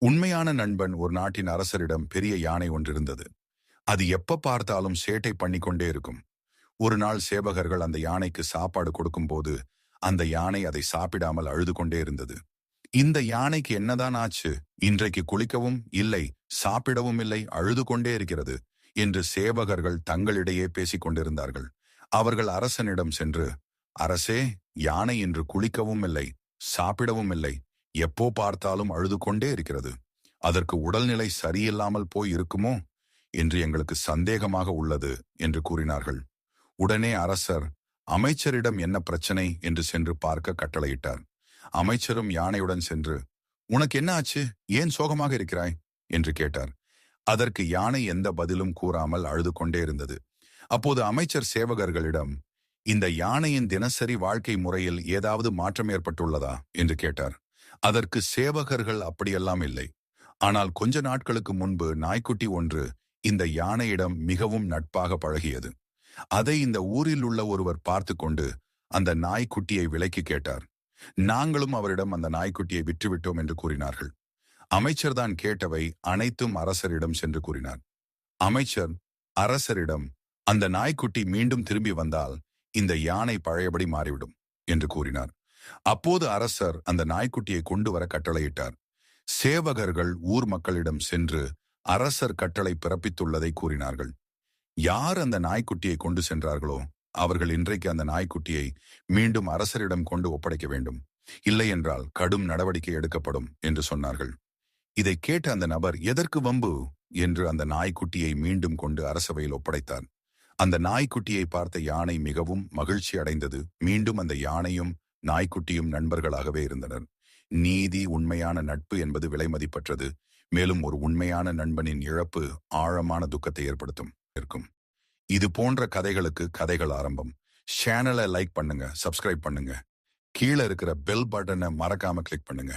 உண்மையான நண்பன் ஒரு நாட்டின் அரசரிடம் பெரிய யானை ஒன்றிருந்தது. அது எப்ப பார்த்தாலும் சேட்டை பண்ணிக்கொண்டே இருக்கும். ஒரு நாள் சேவகர்கள் அந்த யானைக்கு சாப்பாடு கொடுக்கும்போது அந்த யானை அதை சாப்பிடாமல் அழுது கொண்டே இருந்தது. இந்த யானைக்கு என்னதான் ஆச்சு? இன்றைக்கு குளிக்கவும் இல்லை, சாப்பிடவும் இல்லை, அழுது கொண்டே இருக்கிறது என்று சேவகர்கள் தங்களிடையே பேசிக் கொண்டிருந்தார்கள். அவர்கள் அரசனிடம் சென்று, அரசே, யானை இன்று குளிக்கவும் இல்லை, சாப்பிடவும் இல்லை, எப்போ பார்த்தாலும் அழுது கொண்டே இருக்கிறது. அதற்கு உடல்நிலை சரியில்லாமல் போய் இருக்குமோ என்று எங்களுக்கு சந்தேகமாக உள்ளது என்று கூறினார்கள். உடனே அரசர் அமைச்சரிடம் என்ன பிரச்சனை என்று சென்று பார்க்க கட்டளையிட்டார். அமைச்சரும் யானையுடன் சென்று, உனக்கு என்ன ஆச்சு, ஏன் சோகமாக இருக்கிறாய் என்று கேட்டார். அதற்கு யானை எந்த பதிலும் கூறாமல் அழுது கொண்டே இருந்தது. அப்போது அமைச்சர் சேவகர்களிடம், இந்த யானையின் தினசரி வாழ்க்கை முறையில் ஏதாவது மாற்றம் ஏற்பட்டுள்ளதா என்று கேட்டார். அதற்கு சேவகர்கள் அப்படியெல்லாம் இல்லை. ஆனால் கொஞ்ச நாட்களுக்கு முன்பு நாய்க்குட்டி ஒன்று இந்த யானையிடம் மிகவும் நட்பாக பழகியது. அதை இந்த ஊரில் உள்ள ஒருவர் பார்த்து கொண்டு அந்த நாய்க்குட்டியை விலைக்கு கேட்டார். நாங்களும் அவரிடம் அந்த நாய்க்குட்டியை விற்றுவிட்டோம் என்று கூறினார்கள். அமைச்சர்தான் கேட்டவை அனைத்தும் அரசரிடம் சென்று கூறினார். அமைச்சர் அரசரிடம், அந்த நாய்க்குட்டி மீண்டும் திரும்பி வந்தால் இந்த யானை பழையபடி மாறிவிடும் என்று கூறினார். அப்போது அரசர் அந்த நாய்க்குட்டியை கொண்டு வர கட்டளையிட்டார். சேவகர்கள் ஊர் மக்களிடம் சென்று அரசர் கட்டளை பிறப்பித்துள்ளதை கூறினார்கள். யார் அந்த நாய்க்குட்டியை கொண்டு சென்றார்களோ அவர்கள் இன்றைக்கு அந்த நாய்க்குட்டியை மீண்டும் அரசரிடம் கொண்டு ஒப்படைக்க வேண்டும். இல்லை என்றால் கடும் நடவடிக்கை எடுக்கப்படும் என்று சொன்னார்கள். இதை கேட்ட அந்த நபர், எதற்கு வம்பு என்று அந்த நாய்க்குட்டியை மீண்டும் கொண்டு அரசவையில் ஒப்படைத்தார். அந்த நாய்க்குட்டியை பார்த்த யானை மிகவும் மகிழ்ச்சி அடைந்தது. மீண்டும் அந்த யானையும் நாய்க்குட்டியும் நண்பர்களாகவே இருந்தனர். நீதி, உண்மையான நட்பு என்பது விலை மதிப்பற்றது. மேலும் ஒரு உண்மையான நண்பனின் இழப்பு ஆழமான துக்கத்தை ஏற்படுத்தும் இருக்கும். இது போன்ற கதைகளுக்கு கதைகள் ஆரம்பம். சேனலை லைக் பண்ணுங்க, சப்ஸ்கிரைப் பண்ணுங்க, கீழே இருக்கிற பெல் பட்டனை மறக்காம கிளிக் பண்ணுங்க.